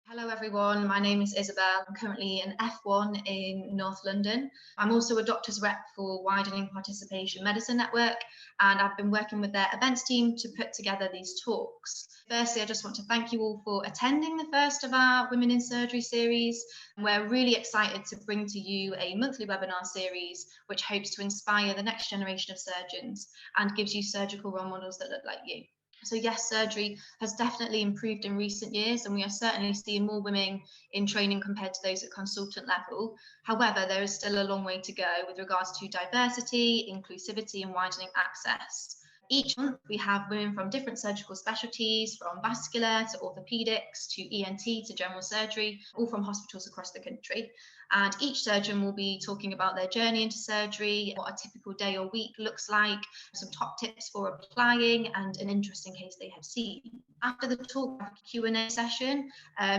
Hello everyone, my name is Isabel. I'm currently an F1 in North London. I'm also a doctor's rep for Widening Participation Medicine Network, and I've been working with their events team to put together these talks. Firstly, I just want to thank you all for attending the first of our Women in Surgery series. We're really excited to bring to you a monthly webinar series which hopes to inspire the next generation of surgeons and gives you surgical role models that look like you. So yes, surgery has definitely improved in recent years, and we are certainly seeing more women in training compared to those at consultant level. However, there is still a long way to go with regards to diversity, inclusivity, and widening access. Each month, we have women from different surgical specialties, from vascular to orthopedics to ENT to general surgery, all from hospitals across the country. And each surgeon will be talking about their journey into surgery, what a typical day or week looks like, some top tips for applying, and an interesting case they have seen. After the talk, we have a Q&A session,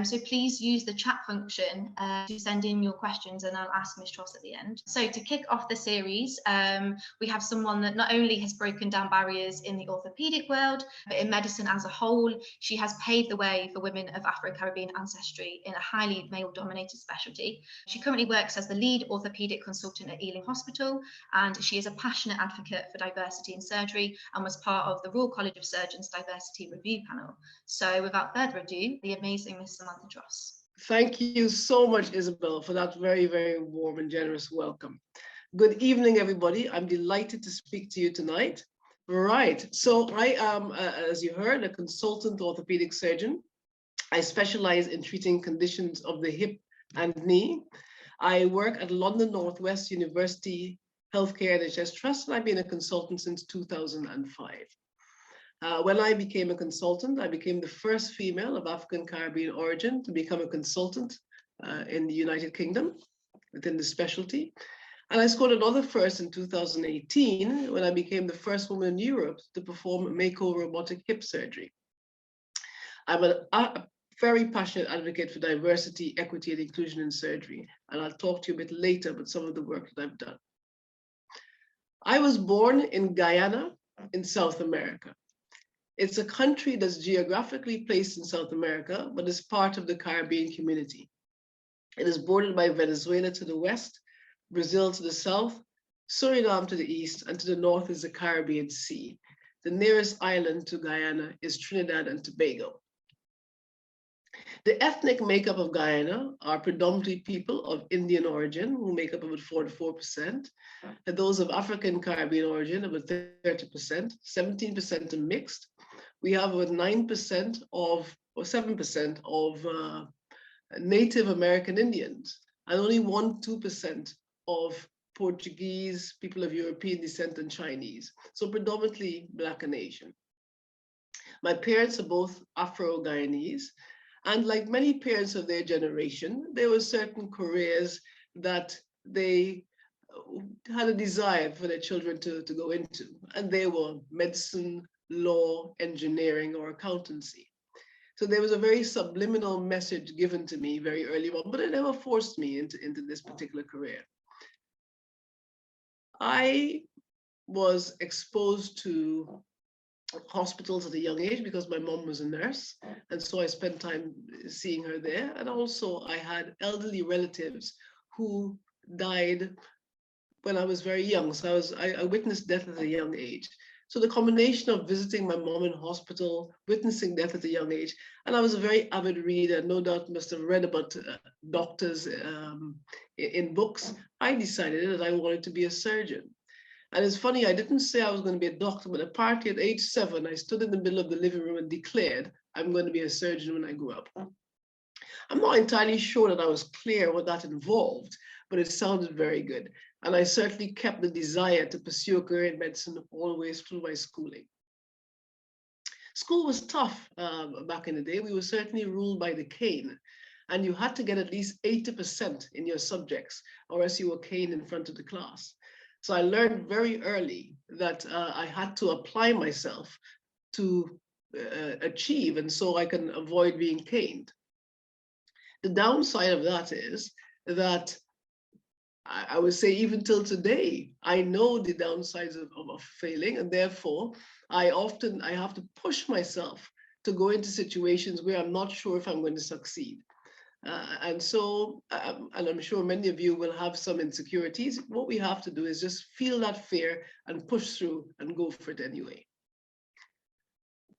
so please use the chat function to send in your questions, and I'll ask Ms. Tross at the end. So to kick off the series, we have someone that not only has broken down barriers in the orthopedic world, but in medicine as a whole. She has paved the way for women of Afro-Caribbean ancestry in a highly male-dominated specialty. She currently works as the Lead Orthopaedic Consultant at Ealing Hospital, and she is a passionate advocate for diversity in surgery and was part of the Royal College of Surgeons Diversity Review Panel. So without further ado, the amazing Miss Samantha Tross. Thank you so much, Isabel, for that very, very warm and generous welcome. Good evening, everybody. I'm delighted to speak to you tonight. Right, so I am, as you heard, a consultant orthopedic surgeon. I specialize in treating conditions of the hip and knee. I work at London Northwest University Healthcare NHS Trust, and I've been a consultant since 2005. When I became a consultant, I became the first female of African Caribbean origin to become a consultant in the United Kingdom within the specialty. And I scored another first in 2018 when I became the first woman in Europe to perform Mako robotic hip surgery. I'm a very passionate advocate for diversity, equity, and inclusion in surgery. And I'll talk to you a bit later about some of the work that I've done. I was born in Guyana in South America. It's a country that's geographically placed in South America, but is part of the Caribbean community. It is bordered by Venezuela to the west, Brazil to the south, Suriname to the east, and to the north is the Caribbean Sea. The nearest island to Guyana is Trinidad and Tobago. The ethnic makeup of Guyana are predominantly people of Indian origin, who make up about 44%, and those of African Caribbean origin, about 30%, 17% are mixed. We have about 9% or 7% of Native American Indians, and only 1-2% of Portuguese, people of European descent, and Chinese. So predominantly Black and Asian. My parents are both Afro-Guyanese, and like many parents of their generation, there were certain careers that they had a desire for their children to go into, and they were medicine, law, engineering, or accountancy. So there was a very subliminal message given to me very early on, but it never forced me into this particular career. I was exposed to hospitals at a young age because my mom was a nurse, and so I spent time seeing her there. And also I had elderly relatives who died when I was very young. So I witnessed death at a young age. So the combination of visiting my mom in hospital, witnessing death at a young age, and I was a very avid reader, no doubt must have read about doctors in books, I decided that I wanted to be a surgeon. And it's funny, I didn't say I was going to be a doctor, but apparently at age 7, I stood in the middle of the living room and declared, I'm going to be a surgeon when I grow up. I'm not entirely sure that I was clear what that involved, but it sounded very good. And I certainly kept the desire to pursue a career in medicine always through my schooling. School was tough back in the day. We were certainly ruled by the cane, and you had to get at least 80% in your subjects, or else you were caned in front of the class. So I learned very early that I had to apply myself to achieve, and so I can avoid being caned. The downside of that is that I would say even till today, I know the downsides of failing, and therefore I have to push myself to go into situations where I'm not sure if I'm going to succeed. And I'm sure many of you will have some insecurities. What we have to do is just feel that fear and push through and go for it anyway.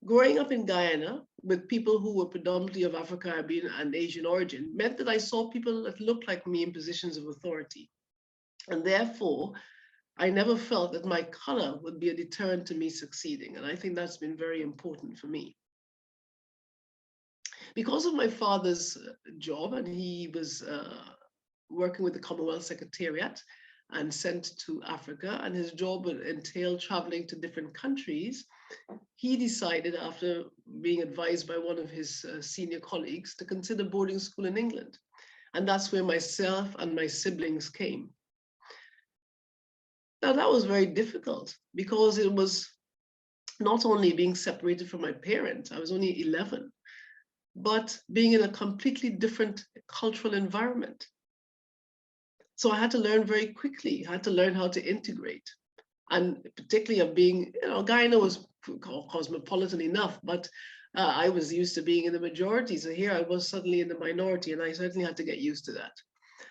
Growing up in Guyana with people who were predominantly of Afro-Caribbean and Asian origin meant that I saw people that looked like me in positions of authority. And therefore, I never felt that my color would be a deterrent to me succeeding. And I think that's been very important for me. Because of my father's job, and he was working with the Commonwealth Secretariat and sent to Africa, and his job would entail traveling to different countries, he decided, after being advised by one of his senior colleagues, to consider boarding school in England. And that's where myself and my siblings came. Now, that was very difficult because it was not only being separated from my parents, I was only 11, but being in a completely different cultural environment. So I had to learn very quickly, I had to learn how to integrate. And particularly of being, Guyana was cosmopolitan enough, but I was used to being in the majority. So here I was suddenly in the minority, and I certainly had to get used to that.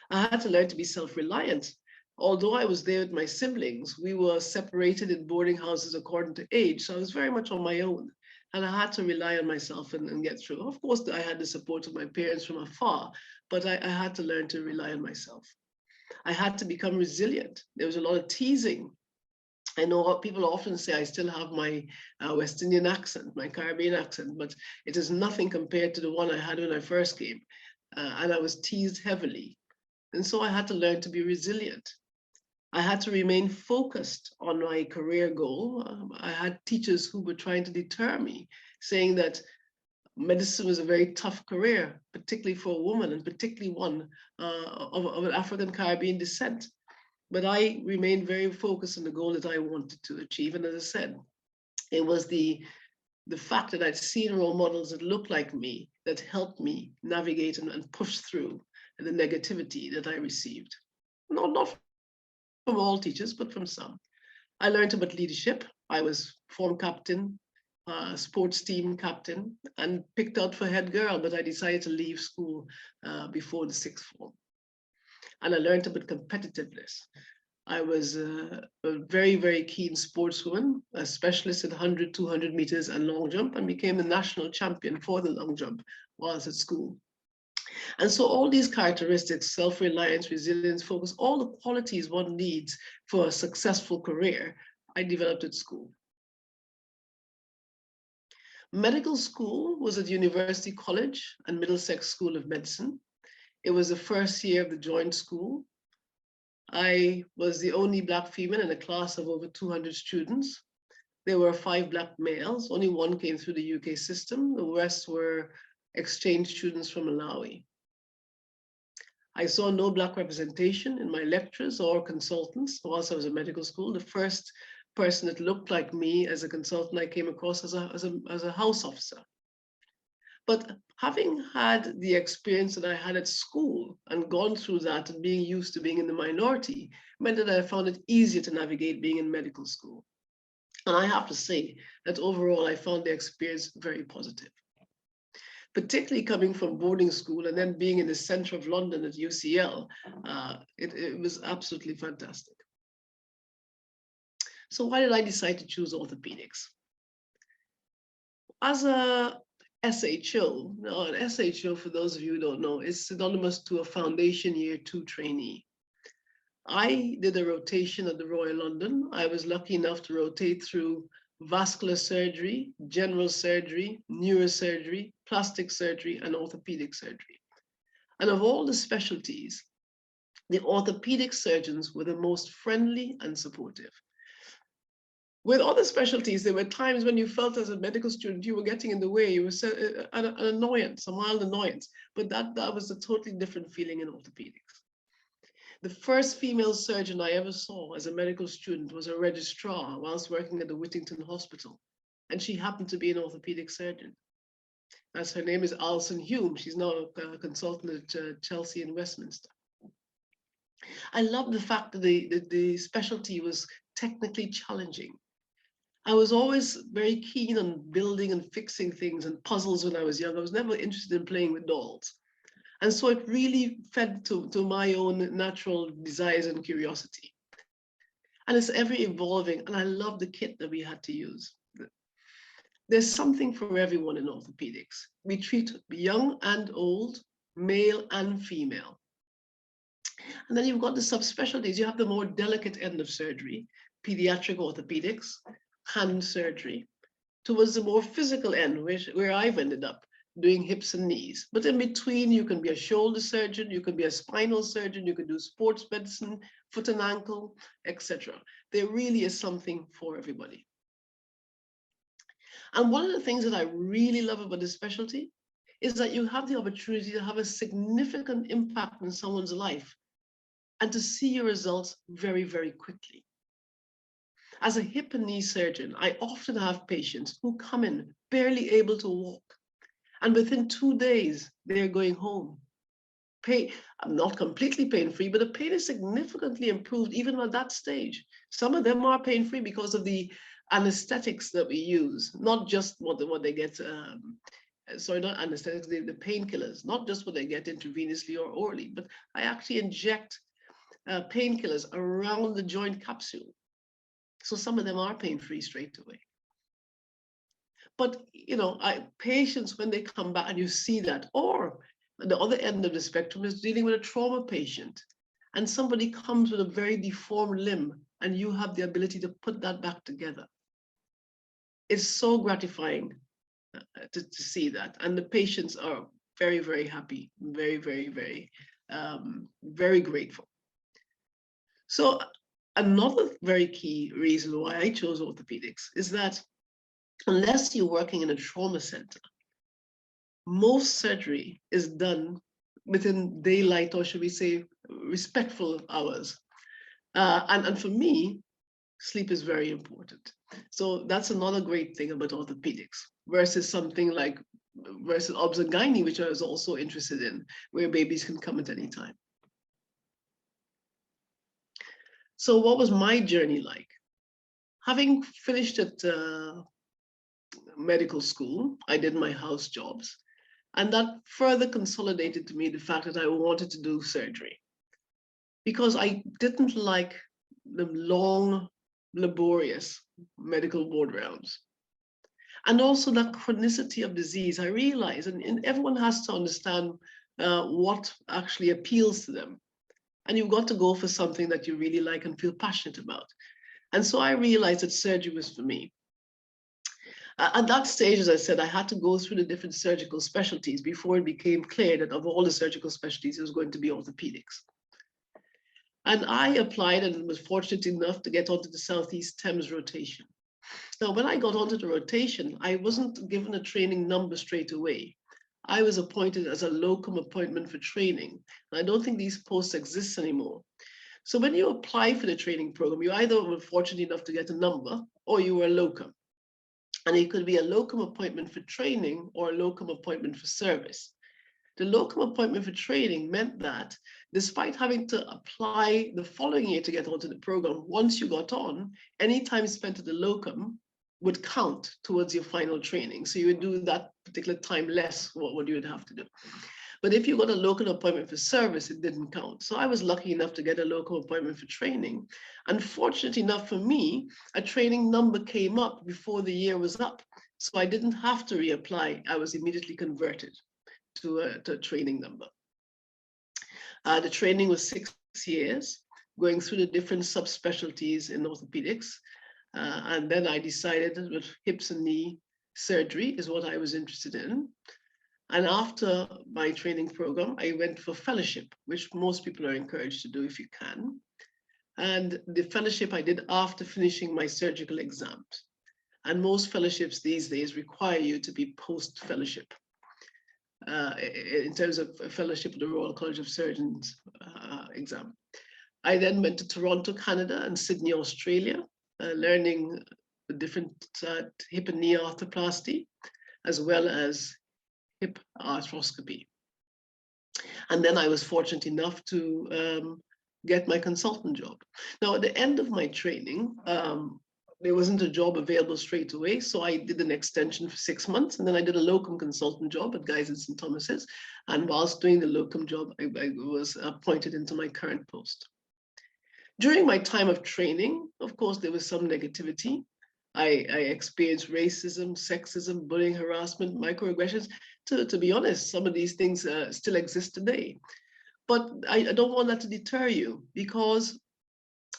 I had to learn to be self-reliant. Although I was there with my siblings, we were separated in boarding houses according to age. So I was very much on my own. And I had to rely on myself and get through. Of course, I had the support of my parents from afar, but I had to learn to rely on myself. I had to become resilient. There was a lot of teasing. I know people often say I still have my West Indian accent, my Caribbean accent, but it is nothing compared to the one I had when I first came. And I was teased heavily. And so I had to learn to be resilient. I had to remain focused on my career goal. I had teachers who were trying to deter me, saying that medicine was a very tough career, particularly for a woman, and particularly one of an African Caribbean descent. But I remained very focused on the goal that I wanted to achieve. And as I said, it was the fact that I'd seen role models that looked like me that helped me navigate and push through the negativity that I received. Not from all teachers, but from some. I learned about leadership. I was form captain, sports team captain, and picked out for head girl, but I decided to leave school before the sixth form. And I learned about competitiveness. I was a very, very keen sportswoman, a specialist in 100, 200 meters and long jump, and became the national champion for the long jump while I was at school. And so all these characteristics, self-reliance, resilience, focus, all the qualities one needs for a successful career, I developed at school. Medical school was at University College and Middlesex School of Medicine. It was the first year of the joint school. I was the only Black female in a class of over 200 students. There were 5 Black males. Only one came through the UK system. The rest were exchange students from Malawi. I saw no Black representation in my lecturers or consultants whilst I was at medical school. The first person that looked like me as a consultant I came across as a house officer. But having had the experience that I had at school and gone through that and being used to being in the minority meant that I found it easier to navigate being in medical school. And I have to say that overall, I found the experience very positive. Particularly coming from boarding school and then being in the center of London at UCL, it was absolutely fantastic. So why did I decide to choose orthopedics? As a SHO, now an SHO, for those of you who don't know, is synonymous to a foundation year 2 trainee. I did a rotation at the Royal London. I was lucky enough to rotate through vascular surgery, general surgery, neurosurgery, plastic surgery, and orthopedic surgery. And of all the specialties, the orthopedic surgeons were the most friendly and supportive. With other specialties, there were times when you felt as a medical student, you were getting in the way, you were an annoyance, a mild annoyance, but that was a totally different feeling in orthopedics. The first female surgeon I ever saw as a medical student was a registrar whilst working at the Whittington Hospital. And she happened to be an orthopedic surgeon. As her name is Alison Hume. She's now a consultant at Chelsea and Westminster. I love the fact that the specialty was technically challenging. I was always very keen on building and fixing things and puzzles when I was young. I was never interested in playing with dolls. And so it really fed to my own natural desires and curiosity. And it's ever evolving, and I love the kit that we had to use. There's something for everyone in orthopedics. We treat young and old, male and female. And then you've got the subspecialties. You have the more delicate end of surgery, pediatric orthopedics, hand surgery, towards the more physical end, where I've ended up doing hips and knees. But in between, you can be a shoulder surgeon, you can be a spinal surgeon, you can do sports medicine, foot and ankle, etc. There really is something for everybody. And one of the things that I really love about this specialty is that you have the opportunity to have a significant impact in someone's life and to see your results very, very quickly. As a hip and knee surgeon, I often have patients who come in barely able to walk, and within 2 days, they're going home. I'm not completely pain-free, but the pain is significantly improved even at that stage. Some of them are pain-free because of the anesthetics that we use, not just what they get, sorry, not anesthetics, the painkillers, not just what they get intravenously or orally, but I actually inject painkillers around the joint capsule. So some of them are pain-free straight away. But, you know, patients, when they come back and you see that, or the other end of the spectrum is dealing with a trauma patient, and somebody comes with a very deformed limb, and you have the ability to put that back together. It's so gratifying to see that. And the patients are very, very happy, very, very, very, very grateful. So another very key reason why I chose orthopedics is that unless you're working in a trauma center, most surgery is done within daylight, or should we say respectful hours. And for me, sleep is very important. So that's another great thing about orthopedics versus something like obs and gynae, which I was also interested in, where babies can come at any time. So what was my journey like? Having finished at medical school, I did my house jobs, and that further consolidated to me the fact that I wanted to do surgery, because I didn't like the long, laborious medical board rounds. And also that chronicity of disease, I realized, and everyone has to understand what actually appeals to them. And you've got to go for something that you really like and feel passionate about. And so I realized that surgery was for me. At that stage, as I said, I had to go through the different surgical specialties before it became clear that of all the surgical specialties, it was going to be orthopedics. And I applied and was fortunate enough to get onto the Southeast Thames rotation. Now, when I got onto the rotation, I wasn't given a training number straight away. I was appointed as a locum appointment for training. And I don't think these posts exist anymore. So when you apply for the training program, you either were fortunate enough to get a number or you were a locum. And it could be a locum appointment for training or a locum appointment for service. The locum appointment for training meant that despite having to apply the following year to get onto the program, once you got on, any time spent at the locum would count towards your final training. So you would do that particular time less what you would have to do. But if you got a local appointment for service, it didn't count. So I was lucky enough to get a local appointment for training. Unfortunately enough for me, a training number came up before the year was up. So I didn't have to reapply. I was immediately converted to a training number. The training was 6 years, going through the different subspecialties in orthopedics. And then I decided that hips and knee surgery is what I was interested in. And after my training program, I went for fellowship, which most people are encouraged to do if you can. And the fellowship I did after finishing my surgical exams. And most fellowships these days require you to be post-fellowship in terms of a fellowship at the Royal College of Surgeons exam. I then went to Toronto, Canada, and Sydney, Australia, learning the different hip and knee arthroplasty, as well as hip arthroscopy. And then I was fortunate enough to get my consultant job. Now, at the end of my training, there wasn't a job available straight away. So I did an extension for 6 months, and then I did a locum consultant job at Guy's and St. Thomas's. And whilst doing the locum job, I was appointed into my current post. During my time of training, of course, there was some negativity. I experienced racism, sexism, bullying, harassment, microaggressions. To be honest, some of these things still exist today. But I don't want that to deter you, because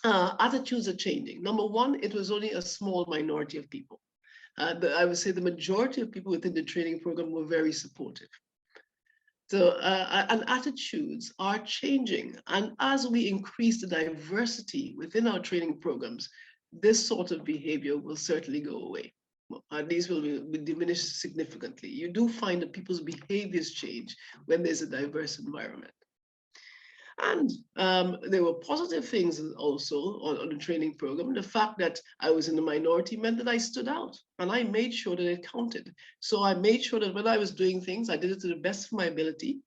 attitudes are changing. Number one, it was only a small minority of people. I would say the majority of people within the training program were very supportive. So, and attitudes are changing. And as we increase the diversity within our training programs, this sort of behavior will certainly go away. At least will be diminished significantly. You do find that people's behaviors change when there's a diverse environment. And there were positive things also on the training program. The fact that I was in the minority meant that I stood out, and I made sure that it counted. So I made sure that when I was doing things, I did it to the best of my ability,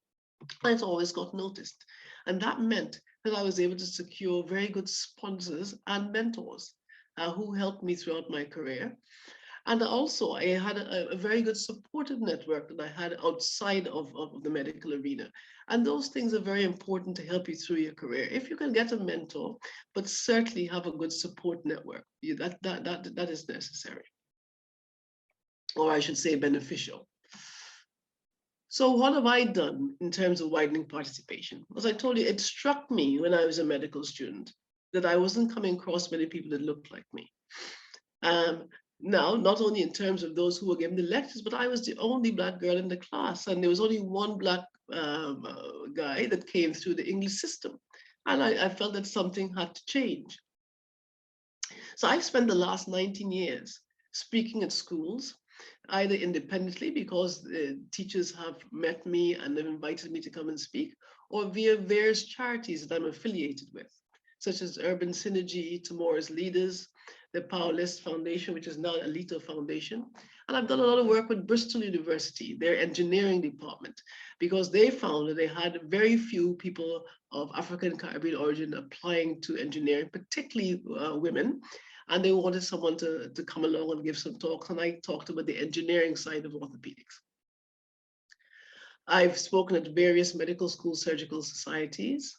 and it always got noticed. And that meant that I was able to secure very good sponsors and mentors who helped me throughout my career. And also, I had a very good supportive network that I had outside of the medical arena. And those things are very important to help you through your career. If you can get a mentor, but certainly have a good support network, that is necessary. Or I should say beneficial. So what have I done in terms of widening participation? As I told you, it struck me when I was a medical student that I wasn't coming across many people that looked like me. Now, not only in terms of those who were given the lectures, but I was the only Black girl in the class, and there was only one Black guy that came through the English system. And I felt that something had to change. So I've spent the last 19 years speaking at schools, either independently because the teachers have met me and they've invited me to come and speak, or via various charities that I'm affiliated with, such as Urban Synergy, Tomorrow's Leaders, the Powerless Foundation, which is now Alito Foundation. And I've done a lot of work with Bristol University, their engineering department, because they found that they had very few people of African Caribbean origin applying to engineering, particularly women. And they wanted someone to come along and give some talks. And I talked about the engineering side of orthopedics. I've spoken at various medical school surgical societies,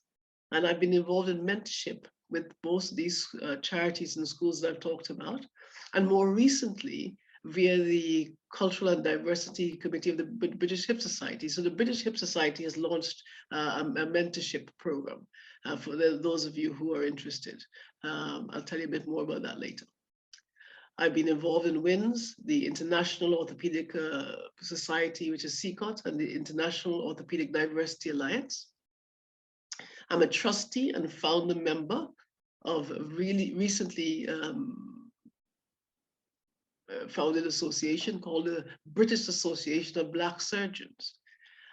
and I've been involved in mentorship with most of these charities and schools that I've talked about. And more recently, via the Cultural and Diversity Committee of the British Hip Society. So the British Hip Society has launched a mentorship program for those of you who are interested. I'll tell you a bit more about that later. I've been involved in WINS, the International Orthopedic Society, which is CICOT, and the International Orthopedic Diversity Alliance. I'm a trustee and founder member of a really recently founded association called the British Association of Black Surgeons.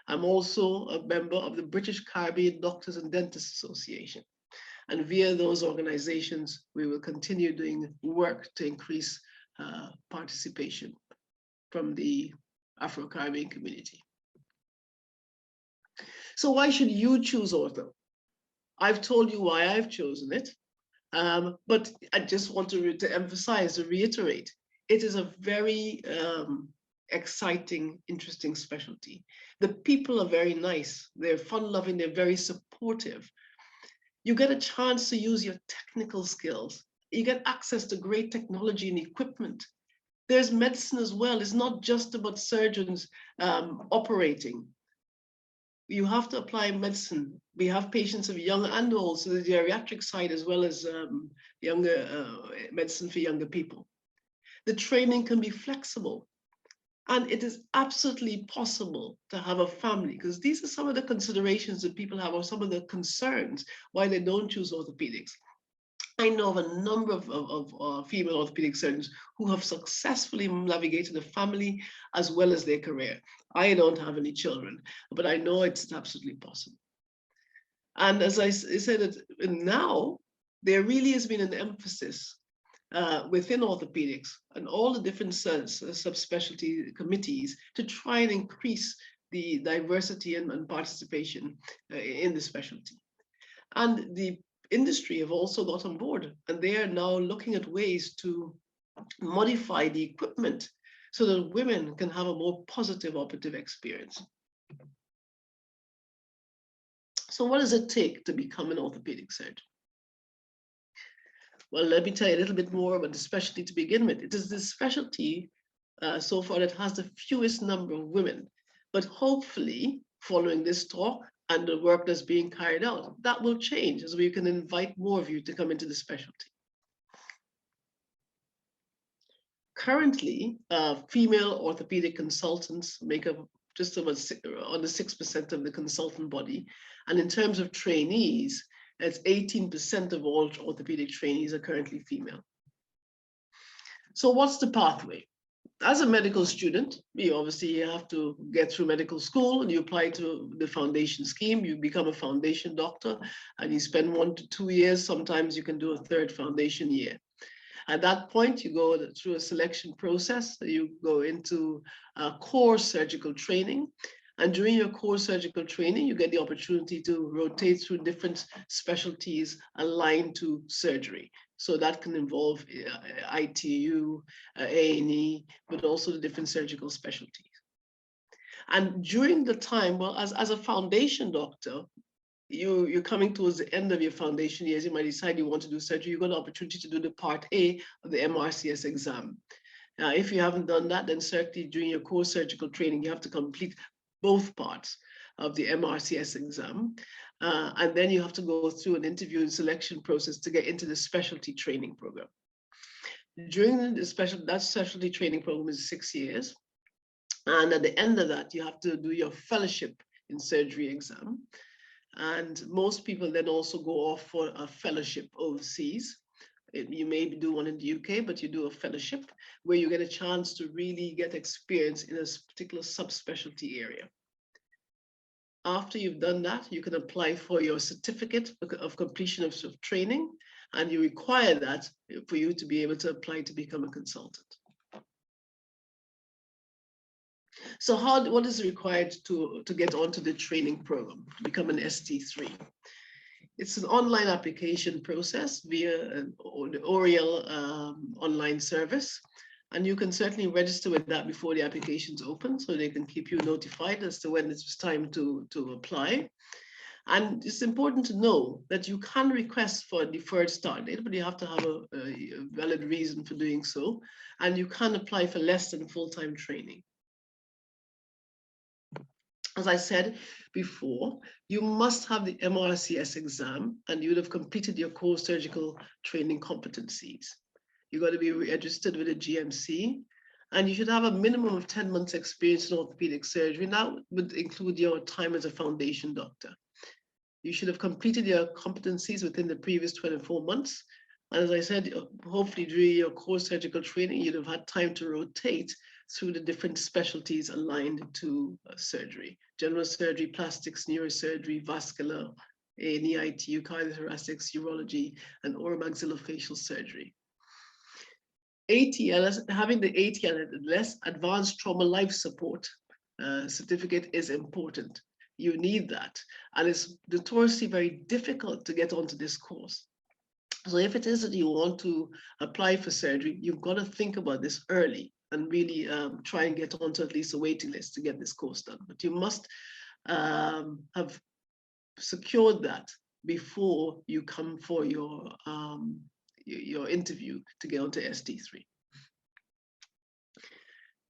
I'm also a member of the British Caribbean Doctors and Dentists Association. And via those organizations, we will continue doing work to increase participation from the Afro-Caribbean community. So why should you choose ortho? I've told you why I've chosen it, but I just want to emphasize, to reiterate, it is a very exciting, interesting specialty. The people are very nice, they're fun-loving, they're very supportive. You get a chance to use your technical skills. You get access to great technology and equipment. There's medicine as well. It's not just about surgeons operating. You have to apply medicine. We have patients of young and old, so the geriatric side as well as younger medicine for younger people. The training can be flexible, and it is absolutely possible to have a family, because these are some of the considerations that people have, or some of the concerns why they don't choose orthopedics. I know of a number of female orthopedic surgeons who have successfully navigated a family as well as their career. I don't have any children, but I know it's absolutely possible. And as I said, that now there really has been an emphasis within orthopedics and all the different subspecialty committees to try and increase the diversity and participation in the specialty. And the industry have also got on board, and they are now looking at ways to modify the equipment so that women can have a more positive operative experience. So what does it take to become an orthopedic surgeon? Well, let me tell you a little bit more about the specialty to begin with. It is the specialty so far that has the fewest number of women, but hopefully following this talk and the work that's being carried out, that will change as we can invite more of you to come into the specialty. Currently, female orthopedic consultants make up just about under 6% of the consultant body. And in terms of trainees, it's 18% of all orthopedic trainees are currently female. So what's the pathway? As a medical student, you obviously have to get through medical school and you apply to the foundation scheme, you become a foundation doctor and you spend 1 to 2 years, sometimes you can do a third foundation year. At that point, you go through a selection process, you go into core surgical training. And during your core surgical training, you get the opportunity to rotate through different specialties aligned to surgery. So that can involve ITU, A&E, but also the different surgical specialties. And during the time, well, as a foundation doctor, you're coming towards the end of your foundation years, you might decide you want to do surgery, you've got an opportunity to do the part A of the MRCS exam. Now, if you haven't done that, then certainly during your core surgical training, you have to complete both parts of the MRCS exam. And then you have to go through an interview and selection process to get into the specialty training program. During the specialty training program is 6 years. And at the end of that, you have to do your fellowship in surgery exam. And most people then also go off for a fellowship overseas. You may do one in the UK, but you do a fellowship where you get a chance to really get experience in a particular subspecialty area. After you've done that, you can apply for your certificate of completion of training, and you require that for you to be able to apply to become a consultant. So what is required to get onto the training program, to become an ST3? It's an online application process via the Oriel online service. And you can certainly register with that before the application's open, so they can keep you notified as to when it's time to apply. And it's important to know that you can request for a deferred start date, but you have to have a valid reason for doing so. And you can apply for less than full-time training. As I said before, you must have the MRCS exam and you would have completed your core surgical training competencies. You've got to be registered with a GMC and you should have a minimum of 10 months experience in orthopedic surgery. And that would include your time as a foundation doctor. You should have completed your competencies within the previous 24 months. And as I said, hopefully during your core surgical training, you'd have had time to rotate through the different specialties aligned to surgery: general surgery, plastics, neurosurgery, vascular, A&E, ITU, cardiothoracics, urology, and oromaxillofacial surgery. ATLS, having the ATLS, Advanced Trauma Life Support certificate is important. You need that. And it's notoriously very difficult to get onto this course. So if it is that you want to apply for surgery, you've got to think about this early and really try and get onto at least a waiting list to get this course done. But you must have secured that before you come for your interview to get onto ST3.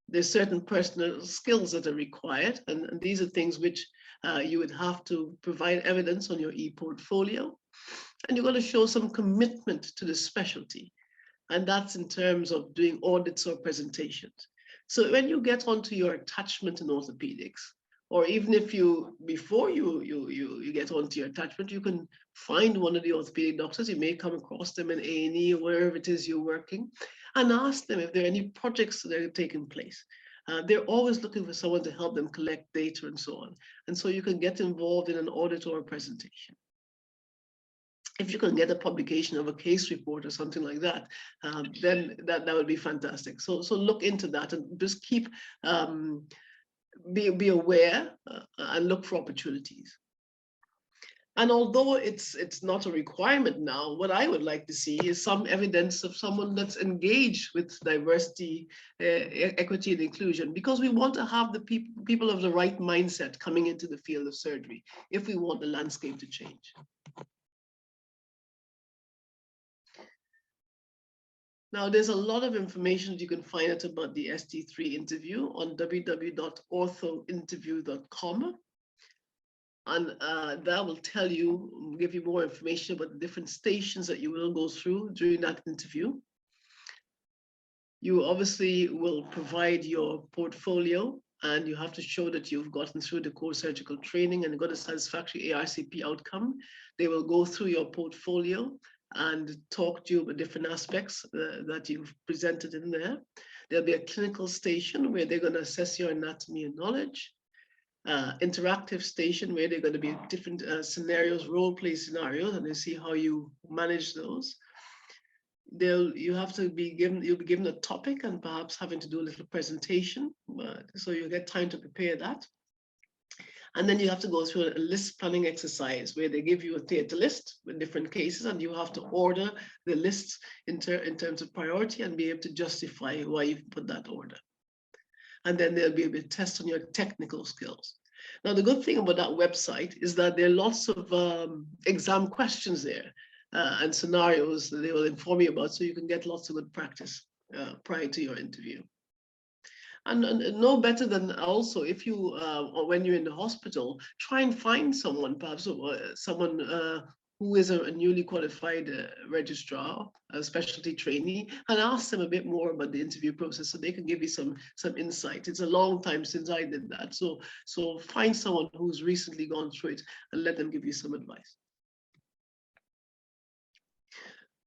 There's certain personal skills that are required, and these are things which you would have to provide evidence on your e-portfolio. And you've got to show some commitment to the specialty. And that's in terms of doing audits or presentations. So when you get onto your attachment in orthopedics, or even if before you get onto your attachment, you can find one of the orthopedic doctors. You may come across them in A&E or wherever it is you're working, and ask them if there are any projects that are taking place. They're always looking for someone to help them collect data and so on. And so you can get involved in an audit or a presentation. If you can get a publication of a case report or something like that, then that would be fantastic. So look into that and just keep, be aware and look for opportunities. And although it's not a requirement now, what I would like to see is some evidence of someone that's engaged with diversity, equity, and inclusion, because we want to have the people of the right mindset coming into the field of surgery if we want the landscape to change. Now, there's a lot of information that you can find out about the ST3 interview on www.orthointerview.com. And that will tell you, give you more information about the different stations that you will go through during that interview. You obviously will provide your portfolio, and you have to show that you've gotten through the core surgical training and got a satisfactory ARCP outcome. They will go through your portfolio and talk to you about different aspects that you've presented in there. There'll be a clinical station where they're going to assess your anatomy and knowledge. Interactive station where they're going to be different scenarios, role play scenarios, and they see how you manage those. You'll be given a topic and perhaps having to do a little presentation, so you get time to prepare that. And then you have to go through a list planning exercise where they give you a theater list with different cases, and you have to order the lists in terms of priority and be able to justify why you've put that order. And then they'll be able to test on your technical skills. Now, the good thing about that website is that there are lots of exam questions there and scenarios that they will inform you about, so you can get lots of good practice prior to your interview. And no better than also, if you, or when you're in the hospital, try and find someone, perhaps someone who is a newly qualified registrar, a specialty trainee, and ask them a bit more about the interview process so they can give you some insight. It's a long time since I did that. So find someone who's recently gone through it and let them give you some advice.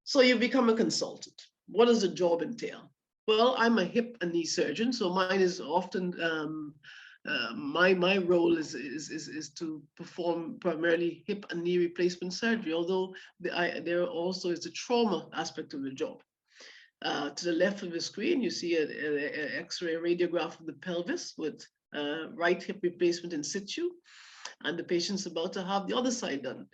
So you become a consultant. What does the job entail? Well, I'm a hip and knee surgeon, so mine is often, my role is to perform primarily hip and knee replacement surgery, although there also is the trauma aspect of the job. To the left of the screen, you see an X-ray radiograph of the pelvis with right hip replacement in situ, and the patient's about to have the other side done.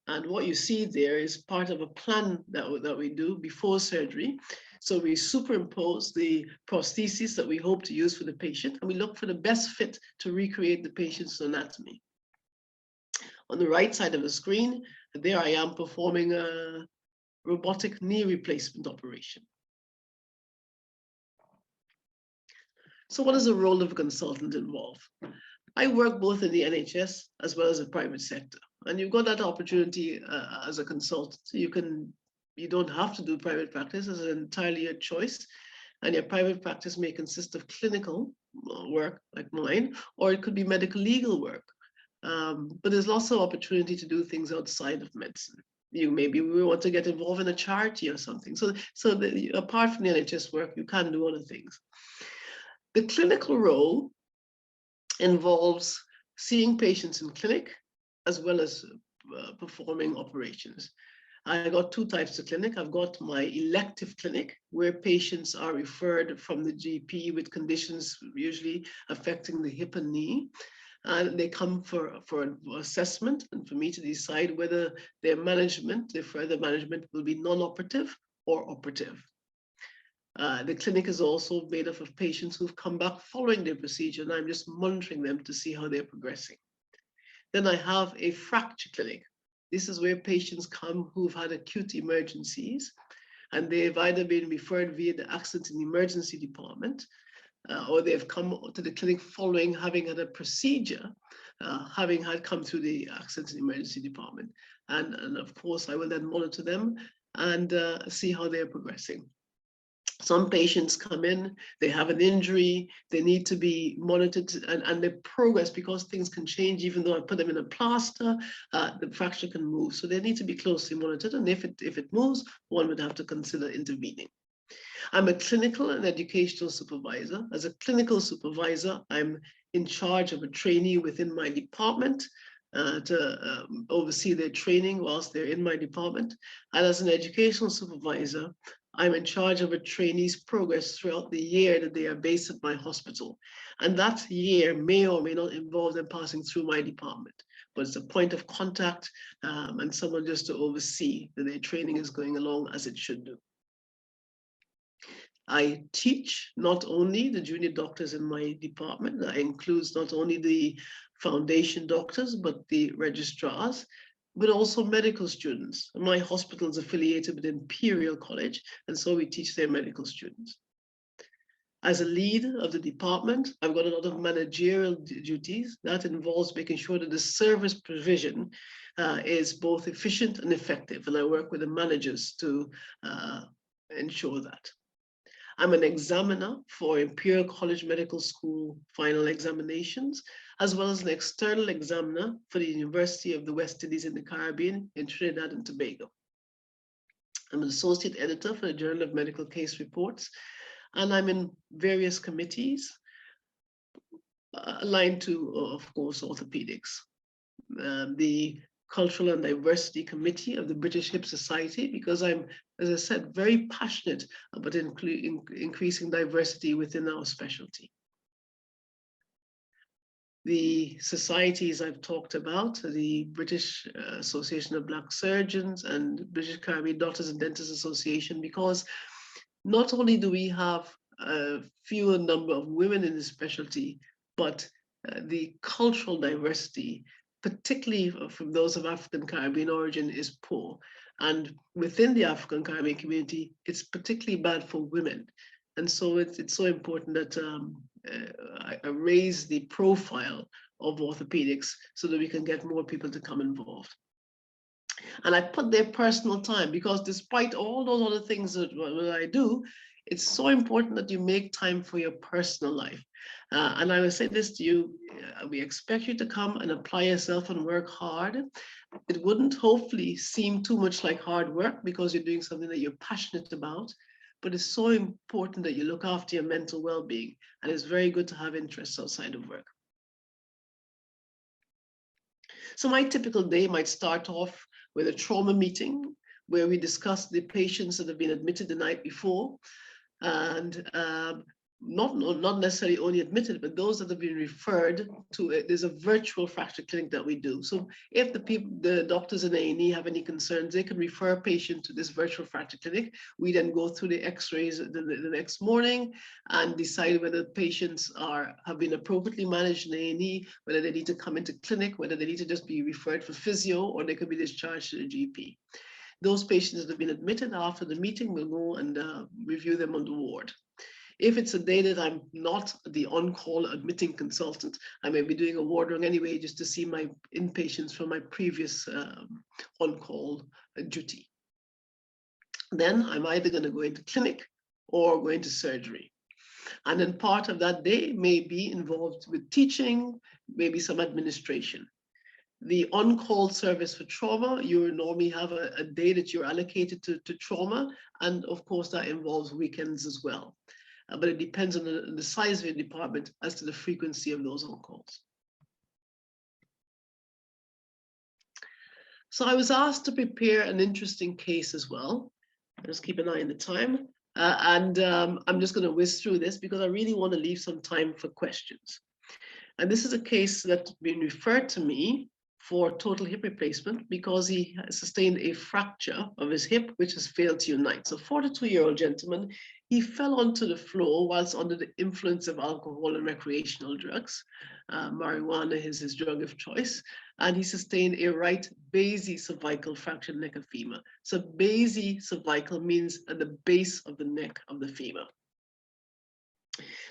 And what you see there is part of a plan that we do before surgery. So we superimpose the prosthesis that we hope to use for the patient, and we look for the best fit to recreate the patient's anatomy. On the right side of the screen, there I am performing a robotic knee replacement operation. So what does the role of a consultant involve? I work both in the NHS as well as the private sector. And you've got that opportunity as a consultant. You don't have to do private practice. It's entirely a choice. And your private practice may consist of clinical work like mine, or it could be medical legal work. But there's lots of opportunity to do things outside of medicine. Maybe we want to get involved in a charity or something. So apart from the NHS work, you can do other things. The clinical role involves seeing patients in clinic as well as performing operations. I got two types of clinic. I've got my elective clinic, where patients are referred from the GP with conditions usually affecting the hip and knee. And they come for an assessment and for me to decide whether their further management will be non-operative or operative. The clinic is also made up of patients who've come back following their procedure, and I'm just monitoring them to see how they're progressing. Then I have a fracture clinic. This is where patients come who've had acute emergencies, and they've either been referred via the accident and emergency department, or they've come to the clinic following having had a procedure, having had come through the accident and emergency department. And of course, I will then monitor them and see how they're progressing. Some patients come in, they have an injury, they need to be monitored and their progress, because things can change. Even though I put them in a plaster, the fracture can move. So they need to be closely monitored. And if it moves, one would have to consider intervening. I'm a clinical and educational supervisor. As a clinical supervisor, I'm in charge of a trainee within my department to oversee their training whilst they're in my department. And as an educational supervisor, I'm in charge of a trainee's progress throughout the year that they are based at my hospital. And that year may or may not involve them passing through my department, but it's a point of contact and someone just to oversee that their training is going along as it should do. I teach not only the junior doctors in my department, that includes not only the foundation doctors, but the registrars, but also medical students. My hospital is affiliated with Imperial College, and so we teach their medical students. As a lead of the department, I've got a lot of managerial duties. That involves making sure that the service provision is both efficient and effective, and I work with the managers to ensure that. I'm an examiner for Imperial College Medical School final examinations, as well as an external examiner for the University of the West Indies in the Caribbean in Trinidad and Tobago. I'm an associate editor for the Journal of Medical Case Reports, and I'm in various committees aligned to, of course, orthopedics. The Cultural and Diversity Committee of the British Hip Society, because I'm, as I said, very passionate about increasing diversity within our specialty. The societies I've talked about, the British Association of Black Surgeons and British Caribbean Doctors and Dentists Association, because not only do we have a fewer number of women in the specialty, but the cultural diversity, particularly from those of African Caribbean origin, is poor. And within the African Caribbean community, it's particularly bad for women. And so it's so important that I raise the profile of orthopedics so that we can get more people to come involved. And I put their personal time, because despite all those other things that I do, it's so important that you make time for your personal life. And I will say this to you, we expect you to come and apply yourself and work hard. It wouldn't hopefully seem too much like hard work because you're doing something that you're passionate about, but it's so important that you look after your mental well-being, and it's very good to have interests outside of work. So my typical day might start off with a trauma meeting where we discuss the patients that have been admitted the night before, and not necessarily only admitted, but those that have been referred to. There's a virtual fracture clinic that we do. So if the doctors in A&E have any concerns, they can refer a patient to this virtual fracture clinic. We then go through the x-rays the next morning and decide whether patients have been appropriately managed in A&E, whether they need to come into clinic, whether they need to just be referred for physio, or they could be discharged to the GP. Those patients that have been admitted after the meeting will go and review them on the ward. If it's a day that I'm not the on-call admitting consultant, I may be doing a ward run anyway just to see my inpatients from my previous on-call duty. Then I'm either going to go into clinic or go into surgery. And then part of that day may be involved with teaching, maybe some administration. The on-call service for trauma, you normally have a day that you're allocated to trauma, and of course that involves weekends as well. But it depends on the size of your department as to the frequency of those on-calls. So I was asked to prepare an interesting case as well. Just keep an eye on the time. I'm just going to whiz through this because I really want to leave some time for questions. And this is a case that's been referred to me for total hip replacement because he sustained a fracture of his hip, which has failed to unite. So 42-year-old gentleman, he fell onto the floor whilst under the influence of alcohol and recreational drugs. Marijuana is his drug of choice. And he sustained a right basicervical fractured neck of femur. So basicervical means at the base of the neck of the femur.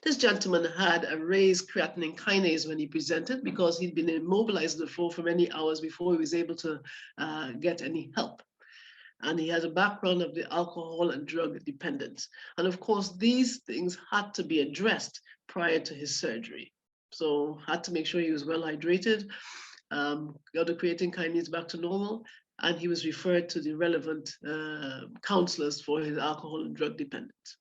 This gentleman had a raised creatinine kinase when he presented because he'd been immobilized on the floor for many hours before he was able to get any help. And he had a background of the alcohol and drug dependence. And of course, these things had to be addressed prior to his surgery. So had to make sure he was well hydrated, got the creatine kinase back to normal, and he was referred to the relevant counselors for his alcohol and drug dependence.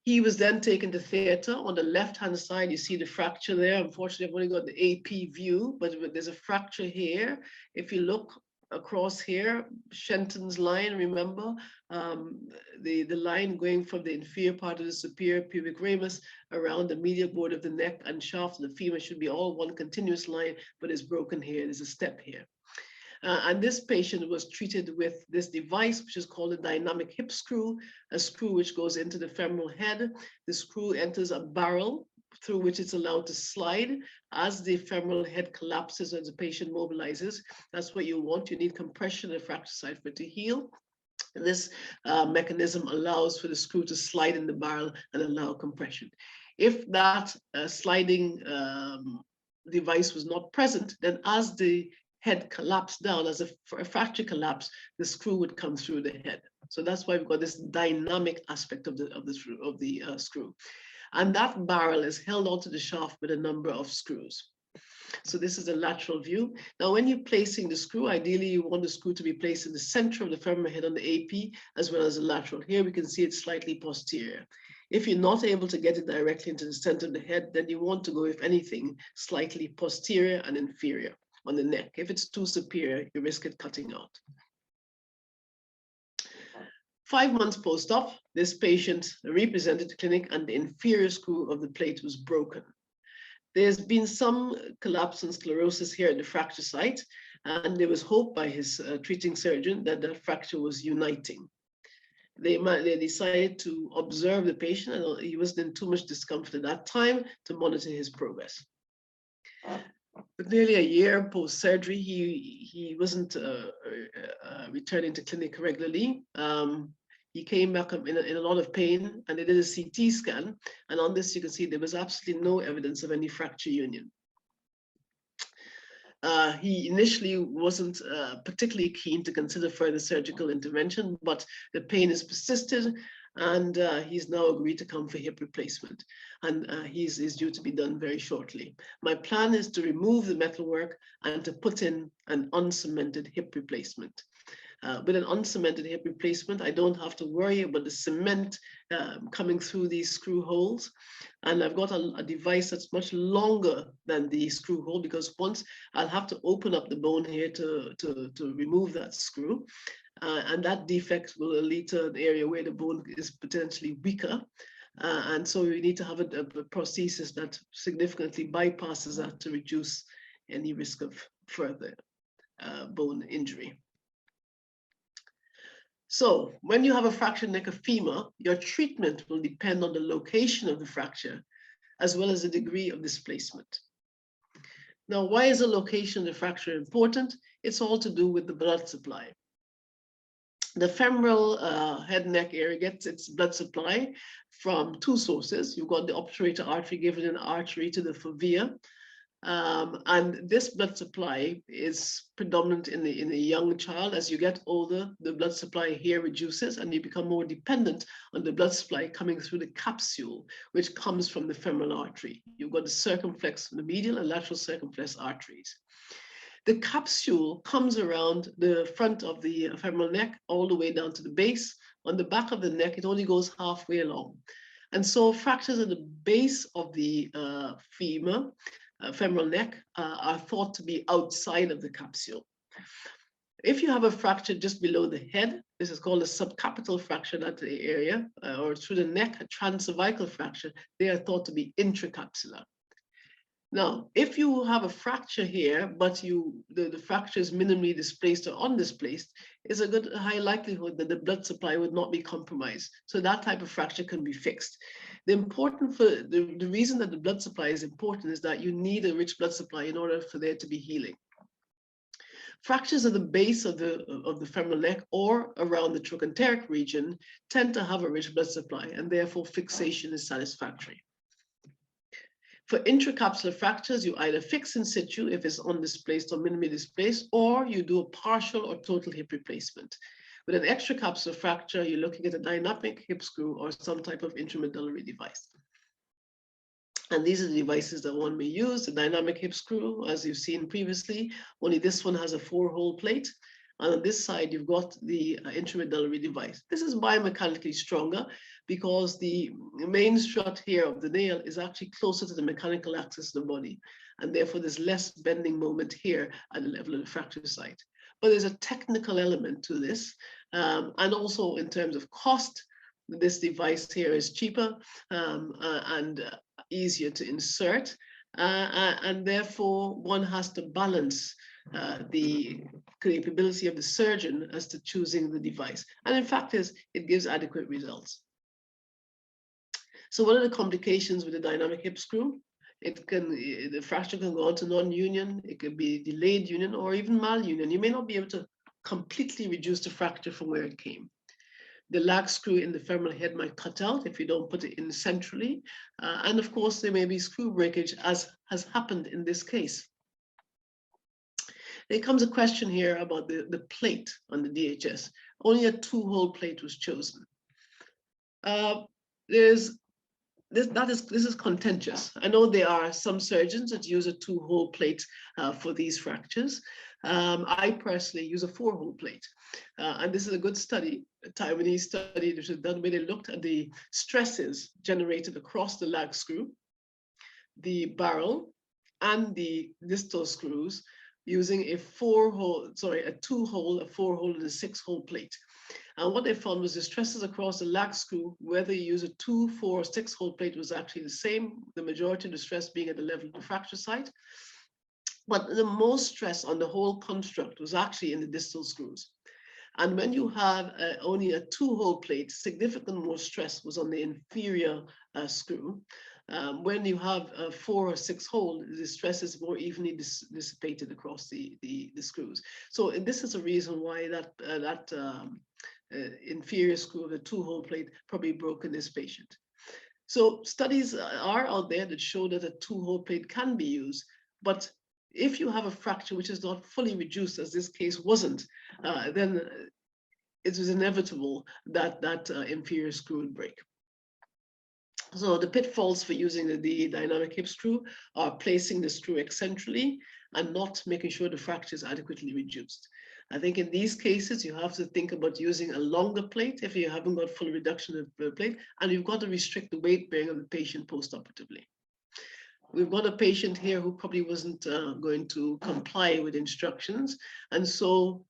He was then taken to theater. On the left-hand side, you see the fracture there. Unfortunately, I've only got the AP view, but there's a fracture here. If you look across here, Shenton's line, remember, the line going from the inferior part of the superior pubic ramus around the medial border of the neck and shaft of the femur should be all one continuous line, but it's broken here. There's a step here. And this patient was treated with this device, which is called a dynamic hip screw, a screw which goes into the femoral head. The screw enters a barrel through which it's allowed to slide as the femoral head collapses as the patient mobilizes. That's what you want. You need compression at the fracture site for it to heal. And this mechanism allows for the screw to slide in the barrel and allow compression. If that sliding device was not present, then as the head collapsed down, as a fracture collapse, the screw would come through the head. So that's why we've got this dynamic aspect of the screw. And that barrel is held onto the shaft with a number of screws. So this is a lateral view. Now, when you're placing the screw, ideally you want the screw to be placed in the center of the femoral head on the AP, as well as the lateral. Here we can see it's slightly posterior. If you're not able to get it directly into the center of the head, then you want to go, if anything, slightly posterior and inferior on the neck. If it's too superior, you risk it cutting out. 5 months post-op, this patient represented the clinic and the inferior screw of the plate was broken. There's been some collapse and sclerosis here at the fracture site, and there was hope by his treating surgeon that the fracture was uniting. They decided to observe the patient, and he wasn't in too much discomfort at that time, to monitor his progress. But nearly a year post-surgery, he wasn't returning to clinic regularly. He came back in a lot of pain, and they did a CT scan. And on this, you can see there was absolutely no evidence of any fracture union. He initially wasn't particularly keen to consider further surgical intervention, but the pain has persisted, and he's now agreed to come for hip replacement. And he's due to be done very shortly. My plan is to remove the metalwork and to put in an uncemented hip replacement. With an uncemented hip replacement, I don't have to worry about the cement coming through these screw holes. And I've got a device that's much longer than the screw hole, because once I'll have to open up the bone here to remove that screw. And that defect will lead to an area where the bone is potentially weaker. And so we need to have a prosthesis that significantly bypasses that to reduce any risk of further bone injury. So when you have a fractured neck of femur, your treatment will depend on the location of the fracture, as well as the degree of displacement. Now, why is the location of the fracture important? It's all to do with the blood supply. The femoral head neck area gets its blood supply from two sources. You've got the obturator artery giving an artery to the fovea. And this blood supply is predominant in the young child. As you get older, the blood supply here reduces and you become more dependent on the blood supply coming through the capsule, which comes from the femoral artery. You've got the circumflex, the medial and lateral circumflex arteries. The capsule comes around the front of the femoral neck all the way down to the base. On the back of the neck, it only goes halfway along. And so fractures at the base of the femur, femoral neck, are thought to be outside of the capsule. If you have a fracture just below the head, this is called a subcapital fracture, that area, or through the neck, a transcervical fracture, they are thought to be intracapsular. Now, if you have a fracture here, but the fracture is minimally displaced or undisplaced, it's a good high likelihood that the blood supply would not be compromised. So that type of fracture can be fixed. The reason that the blood supply is important is that you need a rich blood supply in order for there to be healing. Fractures at the base of the femoral neck or around the trochanteric region tend to have a rich blood supply, and therefore fixation is satisfactory. For intracapsular fractures, you either fix in situ if it's undisplaced or minimally displaced, or you do a partial or total hip replacement. With an extracapsular fracture, you're looking at a dynamic hip screw or some type of intramedullary device. And these are the devices that one may use. The dynamic hip screw, as you've seen previously, only this one has a 4-hole plate. And on this side, you've got the intramedullary device. This is biomechanically stronger because the main strut here of the nail is actually closer to the mechanical axis of the body. And therefore, there's less bending moment here at the level of the fracture site. but there's a technical element to this. And also in terms of cost, this device here is cheaper and easier to insert. And therefore, one has to balance the capability of the surgeon as to choosing the device. And in fact, it gives adequate results. So what are the complications with the dynamic hip screw? The fracture can go on to non-union, it could be delayed union or even malunion. You may not be able to completely reduce the fracture from where it came. The lag screw in the femoral head might cut out if you don't put it in centrally. And of course, there may be screw breakage, as has happened in this case. There comes a question here about the plate on the DHS. Only a 2-hole plate was chosen. This is contentious. I know there are some surgeons that use a 2-hole plate for these fractures. I personally use a 4-hole plate. And this is a good study, a Taiwanese study that was done where they looked at the stresses generated across the lag screw, the barrel, and the distal screws using a 2-hole, a 4-hole, and a 6-hole plate. And what they found was the stresses across the lag screw, whether you use a 2, 4, or 6-hole plate, was actually the same, the majority of the stress being at the level of the fracture site. But the most stress on the whole construct was actually in the distal screws. And when you have only a 2-hole plate, significant more stress was on the inferior screw. When you have a 4 or 6-hole, the stress is more evenly dissipated across the screws. So this is a reason why that inferior screw of the 2-hole plate probably broke in this patient. So studies are out there that show that a 2-hole plate can be used, but if you have a fracture which is not fully reduced, as this case wasn't, then it was inevitable that that inferior screw would break. So the pitfalls for using the dynamic hip screw are placing the screw eccentrically and not making sure the fracture is adequately reduced. I think in these cases, you have to think about using a longer plate if you haven't got full reduction of the plate, and you've got to restrict the weight bearing of the patient post-operatively. We've got a patient here who probably wasn't going to comply with instructions, and so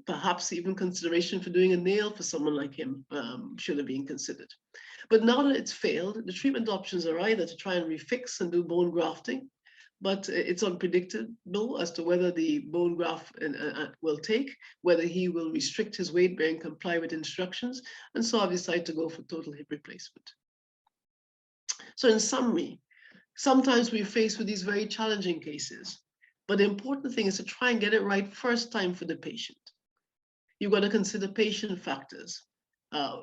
perhaps even consideration for doing a nail for someone like him should have been considered. But now that it's failed, the treatment options are either to try and refix and do bone grafting, but it's unpredictable as to whether the bone graft will take, whether he will restrict his weight bearing, comply with instructions, and so I've decided to go for total hip replacement. So in summary, sometimes we're faced with these very challenging cases, but the important thing is to try and get it right first time for the patient. You've got to consider patient factors.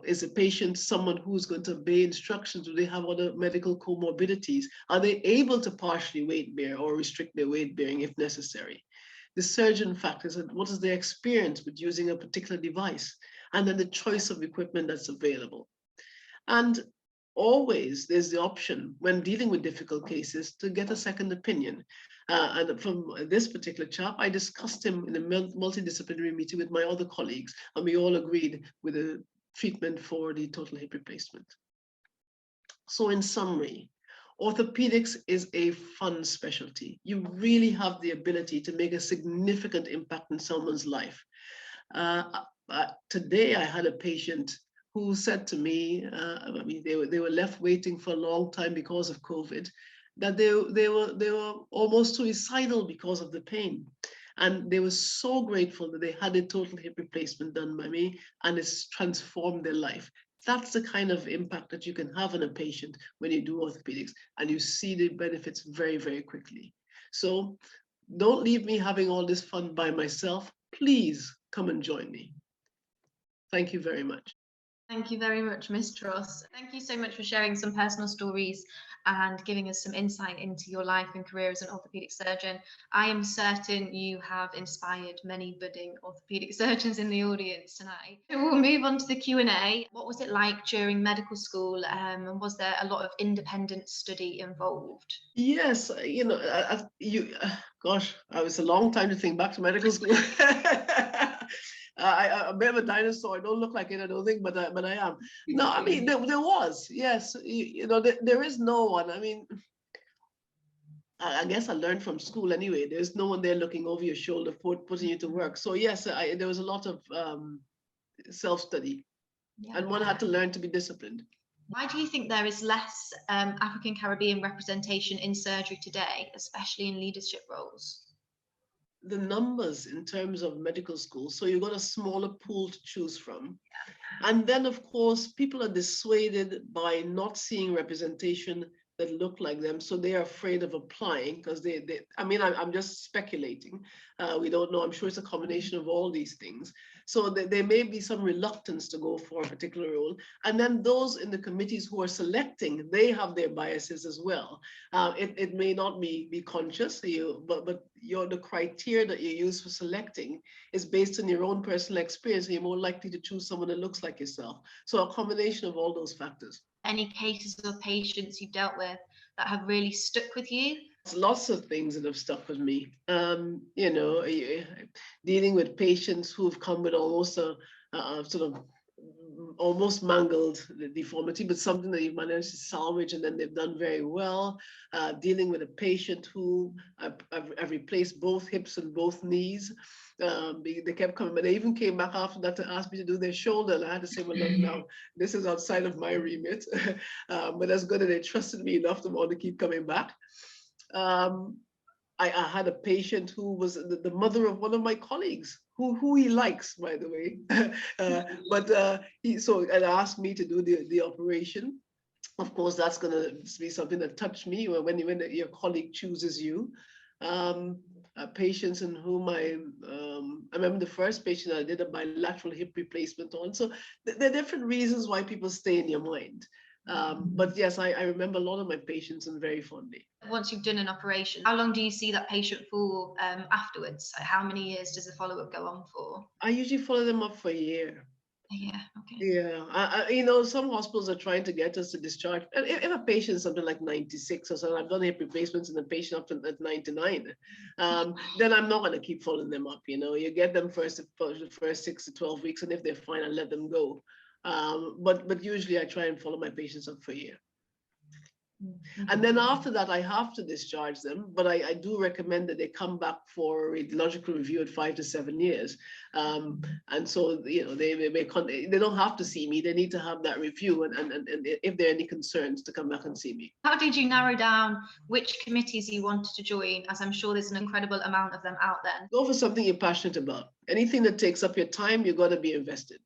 Is the patient someone who's going to obey instructions? Do they have other medical comorbidities? Are they able to partially weight bear or restrict their weight bearing if necessary? The surgeon factors, and what is their experience with using a particular device? And then the choice of equipment that's available. And always there's the option when dealing with difficult cases to get a second opinion. And from this particular chap, I discussed him in a multidisciplinary meeting with my other colleagues, and we all agreed with a treatment for the total hip replacement. So in summary, orthopedics is a fun specialty. You really have the ability to make a significant impact in someone's life. Today I had a patient who said to me, I mean, they were left waiting for a long time because of COVID, that they were almost suicidal because of the pain. And they were so grateful that they had a total hip replacement done by me, and it's transformed their life. That's the kind of impact that you can have on a patient when you do orthopedics, and you see the benefits very, very quickly. So don't leave me having all this fun by myself. Please come and join me. Thank you very much. Thank you very much, Ms. Tross. Thank you so much for sharing some personal stories and giving us some insight into your life and career as an orthopedic surgeon. I am certain you have inspired many budding orthopedic surgeons in the audience tonight. We'll move on to the Q&A. What was it like during medical school, and was there a lot of independent study involved? Yes, you know, gosh, it was a long time to think back to medical school. I'm a bit of a dinosaur. I don't look like it, I don't think, but I am. No, I mean, there was, yes. You know, there is no one. I mean, I guess I learned from school anyway. There's no one there looking over your shoulder, putting you to work. So yes, there was a lot of self-study, and one had to learn to be disciplined. Why do you think there is less African Caribbean representation in surgery today, especially in leadership roles? The numbers in terms of medical schools, so you've got a smaller pool to choose from. And then, of course, people are dissuaded by not seeing representation that look like them, so they are afraid of applying because I'm just speculating. We don't know. I'm sure it's a combination of all these things. So there may be some reluctance to go for a particular role. And then those in the committees who are selecting, they have their biases as well. It may not be conscious, but the criteria that you use for selecting is based on your own personal experience, and you're more likely to choose someone that looks like yourself. So a combination of all those factors. Any cases or patients you've dealt with that have really stuck with you? Lots of things that have stuck with me. Dealing with patients who've come with almost a sort of almost mangled deformity, but something that you've managed to salvage and then they've done very well. Dealing with a patient who I've replaced both hips and both knees. They kept coming, but they even came back after that to ask me to do their shoulder. And I had to say, well, look, now this is outside of my remit. But that's good that they trusted me enough to want to keep coming back. I had a patient who was the mother of one of my colleagues, who he likes, by the way. He asked me to do the operation. Of course, that's going to be something that touched me when your colleague chooses you. Patients in whom I remember the first patient I did a bilateral hip replacement on. So there are different reasons why people stay in your mind. But yes, I remember a lot of my patients and very fondly. Once you've done an operation, how long do you see that patient for afterwards? Like how many years does the follow-up go on for? I usually follow them up for a year. Yeah, okay. Yeah, some hospitals are trying to get us to discharge. If a patient is something like 96 or something, I've done hip replacements in the patient up to 99, then I'm not going to keep following them up. You get them for the first 6 to 12 weeks, and if they're fine, I let them go. But usually I try and follow my patients up for a year. And then after that, I have to discharge them, but I do recommend that they come back for a radiological review at 5 to 7 years. And so, they don't have to see me. They need to have that review. And if there are any concerns, to come back and see me. How did you narrow down which committees you wanted to join? As I'm sure there's an incredible amount of them out there. Go for something you're passionate about. Anything that takes up your time, you've got to be invested.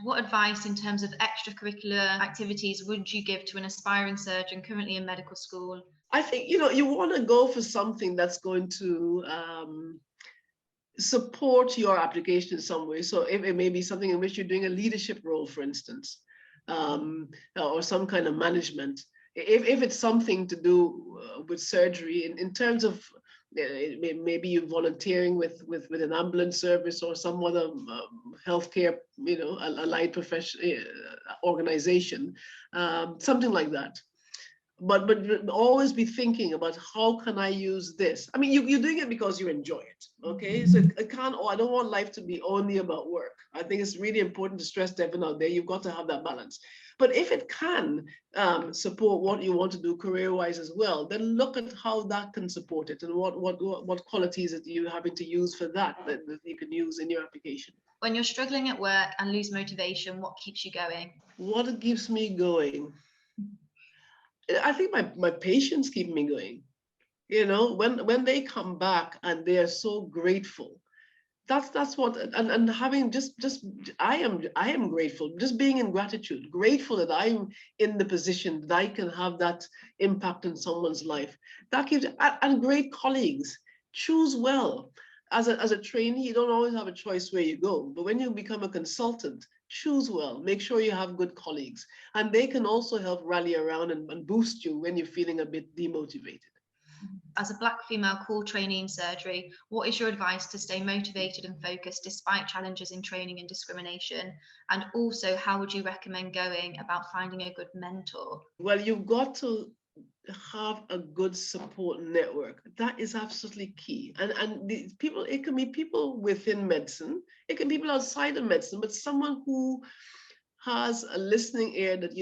What advice in terms of extracurricular activities would you give to an aspiring surgeon currently in medical school? I think, you want to go for something that's going to support your application in some way. So if it may be something in which you're doing a leadership role, for instance, or some kind of management. If it's something to do with surgery, in terms of maybe you're volunteering with an ambulance service or some other healthcare, allied profession organization, something like that. But always be thinking about how can I use this? I mean, you're doing it because you enjoy it, okay? So I don't want life to be only about work. I think it's really important to stress to everyone out there, you've got to have that balance. But if it can support what you want to do career-wise as well, then look at how that can support it and what qualities that you're having to use for that you can use in your application. When you're struggling at work and lose motivation, what keeps you going? What keeps me going? I think my patients keep me going. When they come back and they are so grateful, that's what, and having I am grateful, just being in gratitude, grateful that I'm in the position that I can have that impact in someone's life. That keeps, and great colleagues. Choose well. As a trainee, you don't always have a choice where you go, but when you become a consultant, choose well, make sure you have good colleagues, and they can also help rally around and boost you when you're feeling a bit demotivated. As a Black female core trainee in surgery, what is your advice to stay motivated and focused despite challenges in training and discrimination? And also, how would you recommend going about finding a good mentor? Well, you've got to have a good support network. That is absolutely key. And these people, it can be people within medicine, it can be people outside of medicine, but someone who has a listening ear that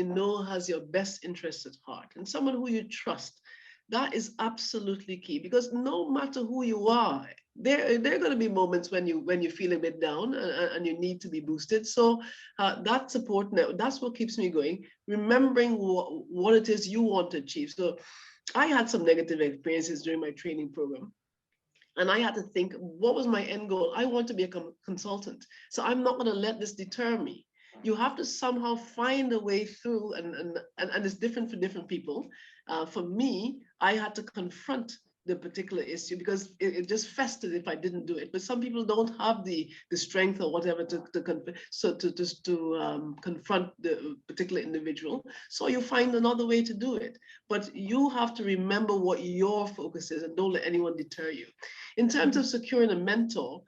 has your best interest at heart, and someone who you trust. That is absolutely key, because no matter who you are, there are going to be moments when you feel a bit down, and you need to be boosted. So that support network, that's what keeps me going, remembering what it is you want to achieve. So I had some negative experiences during my training program, and I had to think, what was my end goal? I want to be a consultant. So I'm not going to let this deter me. You have to somehow find a way through, and it's different for different people. For me, I had to confront the particular issue, because it just festered if I didn't do it. But some people don't have the strength or whatever to confront the particular individual. So you find another way to do it. But you have to remember what your focus is, and don't let anyone deter you. In terms of securing a mentor,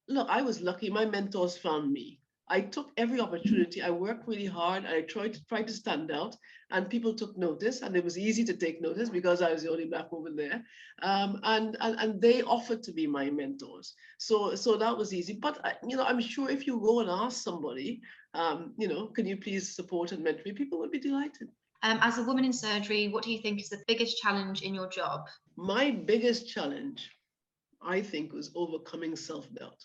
look, I was lucky. My mentors found me. I took every opportunity. I worked really hard. I tried to stand out, and people took notice. And it was easy to take notice because I was the only Black woman there. And they offered to be my mentors. So that was easy. But I'm sure if you go and ask somebody, can you please support and mentor me, people would be delighted. As a woman in surgery, what do you think is the biggest challenge in your job? My biggest challenge, I think, was overcoming self-doubt.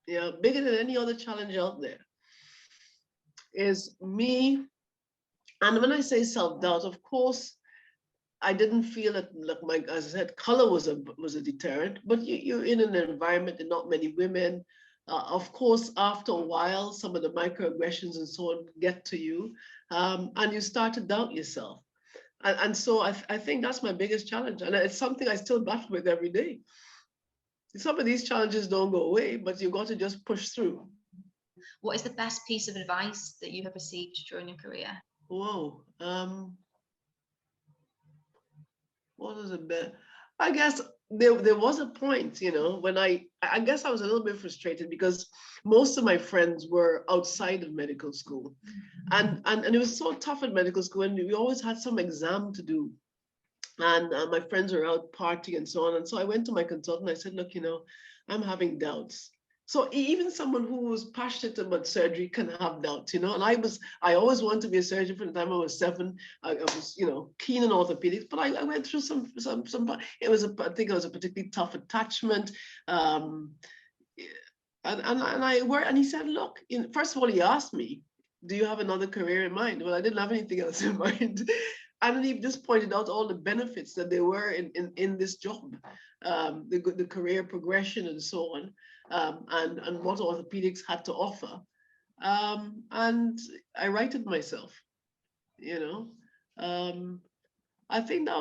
Yeah, bigger than any other challenge out there is me. And when I say self-doubt, of course, I didn't feel that, like as I said, color was a deterrent. But you're in an environment and not many women. Of course, after a while, some of the microaggressions and so on get to you, and you start to doubt yourself. And so I think that's my biggest challenge, and it's something I still battle with every day. Some of these challenges don't go away, but you've got to just push through. What is the best piece of advice that you have received during your career? Whoa. What was it best? I guess there was a point, when I guess I was a little bit frustrated because most of my friends were outside of medical school. And it was so tough at medical school, and we always had some exam to do. And my friends were out partying and so on. And so I went to my consultant. I said, look, I'm having doubts. So even someone who was passionate about surgery can have doubts, And I always wanted to be a surgeon from the time I was 7. I was, keen on orthopedics, but I went through some, I think it was a particularly tough attachment. And I worked, and he said, look, first of all, he asked me, do you have another career in mind? Well, I didn't have anything else in mind. And he just pointed out all the benefits that there were in this job, the career progression and so on, and what orthopedics had to offer. And I righted myself, I think I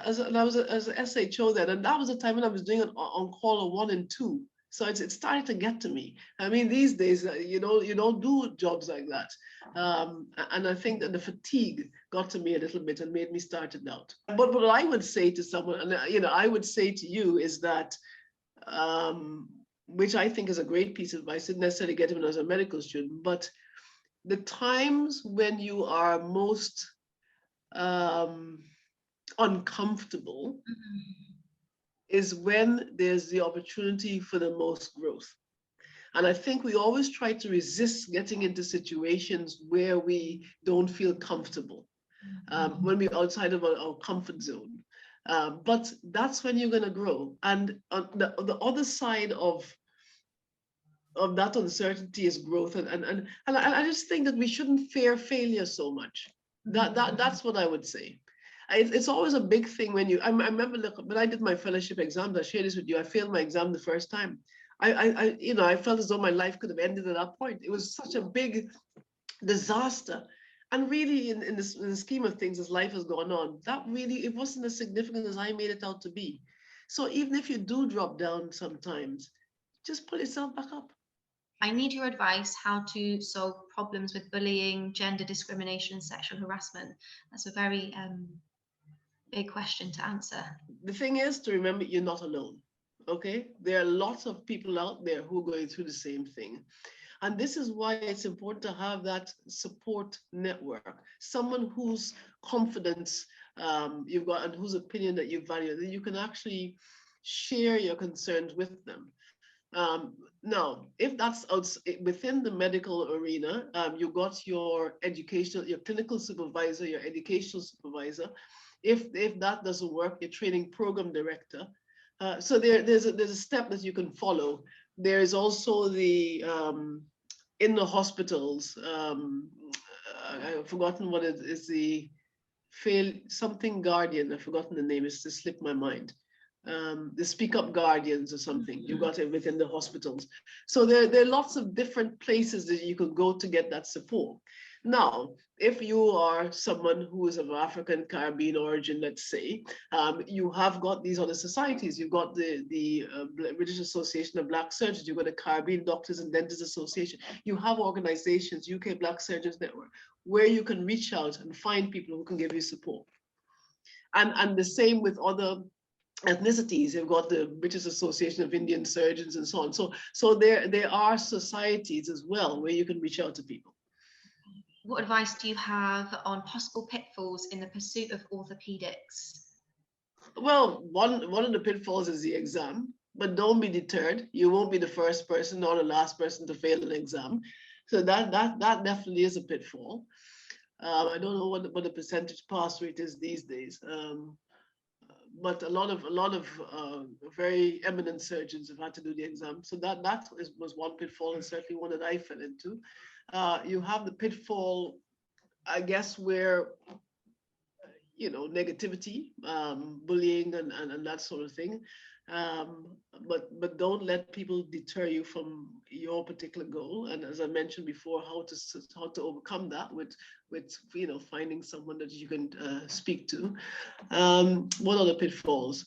was as an SHO then, and that was the time when I was doing an on-call 1 and 2. So it started to get to me. I mean, these days, you don't do jobs like that. And I think that the fatigue got to me a little bit and made me start to doubt. But what I would say to someone, and I would say to you, is that, which I think is a great piece of advice, didn't necessarily get it when I was a medical student, but the times when you are most uncomfortable is when there's the opportunity for the most growth. And I think we always try to resist getting into situations where we don't feel comfortable, when we're outside of our comfort zone. But that's when you're going to grow. And on the other side of that uncertainty is growth. And I just think that we shouldn't fear failure so much. That's what I would say. It's always a big thing when I remember, look, when I did my fellowship exams, I shared this with you, I failed my exam the first time. I felt as though my life could have ended at that point. It was such a big disaster. And really, in the scheme of things, as life has gone on, it wasn't as significant as I made it out to be. So even if you do drop down sometimes, just pull yourself back up. I need your advice how to solve problems with bullying, gender discrimination, and sexual harassment. That's a very big question to answer. The thing is to remember you're not alone, okay? There are lots of people out there who are going through the same thing. And this is why it's important to have that support network, someone whose confidence you've got and whose opinion that you value, that you can actually share your concerns with them. Now, if that's within the medical arena, you got your clinical supervisor, your educational supervisor. If that doesn't work, your training program director. So there's a step that you can follow. There is also the in the hospitals. I've forgotten what it is. The something guardian. I've forgotten the name. It's just slipped my mind. The Speak Up Guardians or something. You've got it within the hospitals. So there are lots of different places that you can go to get that support. Now, if you are someone who is of African Caribbean origin, let's say, you have got these other societies. You've got the British Association of Black Surgeons. You've got the Caribbean Doctors and Dentists Association. You have organizations, UK Black Surgeons Network, where you can reach out and find people who can give you support. And the same with other ethnicities. You've got the British Association of Indian Surgeons and so on. So there are societies as well where you can reach out to people. What advice do you have on possible pitfalls in the pursuit of orthopedics? Well, one of the pitfalls is the exam, but don't be deterred. You won't be the first person or the last person to fail an exam. So that definitely is a pitfall. I don't know what the percentage pass rate is these days. But a lot of very eminent surgeons have had to do the exam. So that was one pitfall, and certainly one that I fell into. You have the pitfall, I guess, where, negativity, bullying and that sort of thing. But don't let people deter you from your particular goal. And as I mentioned before, how to overcome that with finding someone that you can speak to. What are the pitfalls?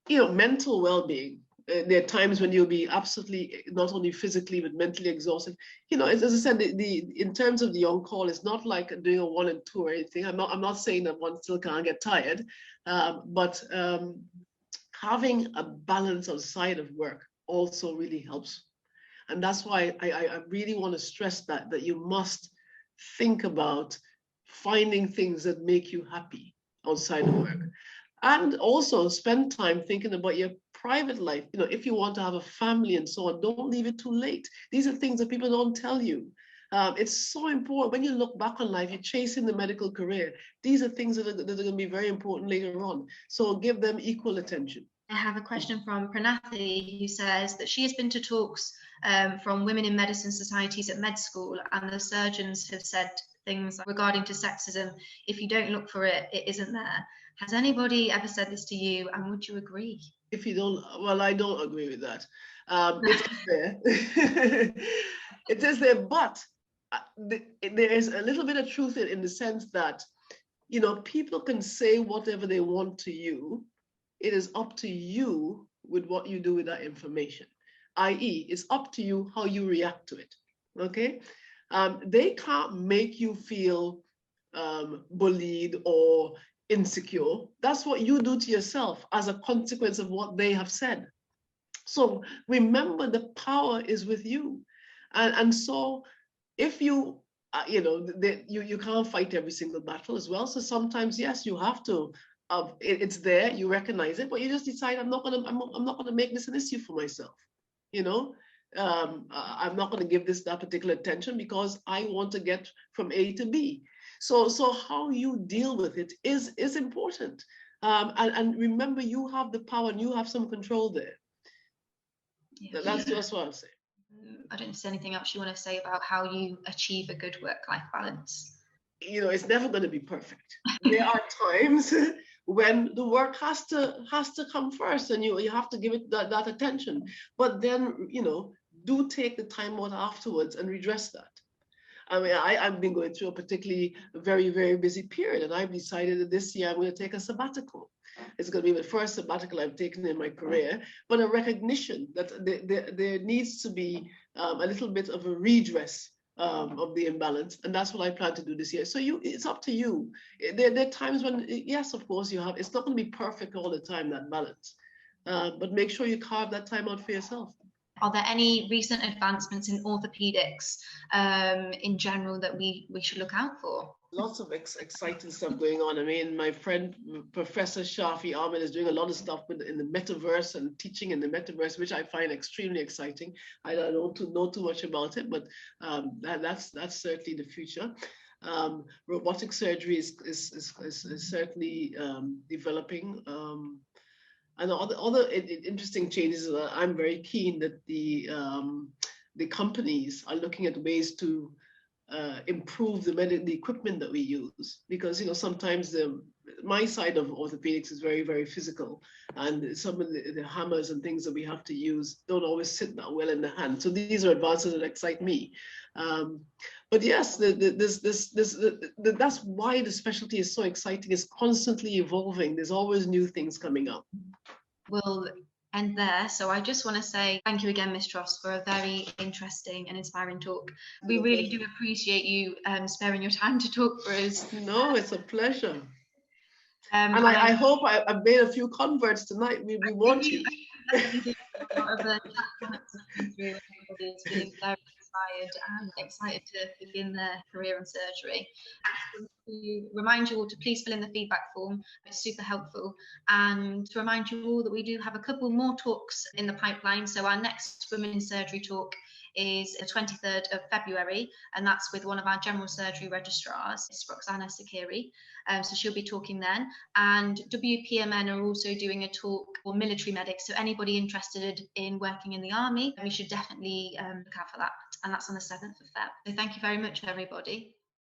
Mental well-being. There are times when you'll be absolutely not only physically but mentally exhausted. As I said, in terms of the on-call, it's not like doing a 1 and 2 or anything. I'm not saying that one still can't get tired, but having a balance outside of work also really helps. And that's why I really want to stress that you must think about finding things that make you happy outside of work. And also spend time thinking about your private life. If you want to have a family and so on, don't leave it too late. These are things that people don't tell you. It's so important. When you look back on life, you're chasing the medical career. These are things that are going to be very important later on. So give them equal attention. I have a question from Pranathi, who says that she has been to talks from women in medicine societies at med school, and the surgeons have said things regarding to sexism. If you don't look for it, it isn't there. Has anybody ever said this to you, and would you agree? If you don't, well, I don't agree with that. It is there. It is there, but there is a little bit of truth in the sense that, people can say whatever they want to you. It is up to you with what you do with that information, i.e., it's up to you how you react to it, okay? They can't make you feel bullied or insecure. That's what you do to yourself as a consequence of what they have said. So remember, the power is with you. And so if you, you can't fight every single battle as well. So sometimes, yes, you have to, it's there, you recognize it, but you just decide, I'm not gonna make this an issue for myself. I'm not gonna give that particular attention because I want to get from A to B. So how you deal with it is important. And remember, you have the power and you have some control there. Yeah. That's just what I'm saying. I don't see anything else you want to say about how you achieve a good work-life balance. It's never going to be perfect. There are times when the work has to come first, and you have to give it that attention. But then, do take the time out afterwards and redress that. I mean, I've been going through a particularly very, very busy period, and I've decided that this year I'm going to take a sabbatical. It's going to be the first sabbatical I've taken in my career, but a recognition that there needs to be a little bit of a redress of the imbalance, and that's what I plan to do this year. So it's up to you. There are times when, yes, of course, it's not going to be perfect all the time, that balance, but make sure you carve that time out for yourself. Are there any recent advancements in orthopedics in general that we should look out for? Lots of exciting stuff going on. I mean, my friend, Professor Shafi Ahmed, is doing a lot of stuff in the metaverse and teaching in the metaverse, which I find extremely exciting. I don't know too much about it, but that's certainly the future. Robotic surgery is certainly developing. And other interesting changes. I'm very keen that the companies are looking at ways to improve the equipment that we use, because sometimes my side of orthopedics is very, very physical, and some of the hammers and things that we have to use don't always sit that well in the hand. So these are advances that excite me. But yes, that's why the specialty is so exciting. It's constantly evolving. There's always new things coming up. We'll end there. So I just want to say thank you again, Ms. Tross, for a very interesting and inspiring talk. We really do appreciate you sparing your time to talk for us. No, it's a pleasure. And I hope I've made a few converts tonight. We want you. Everybody's feeling very inspired and excited to begin their career in surgery. To remind you all to please fill in the feedback form. It's super helpful. And to remind you all that we do have a couple more talks in the pipeline. So our next Women in Surgery talk is the 23rd of February, and that's with one of our general surgery registrars, it's Roxana Sakiri. So she'll be talking then. And WPMN are also doing a talk for military medics. So anybody interested in working in the army, we should definitely look out for that. And that's on the 7th of Feb. So thank you very much, everybody.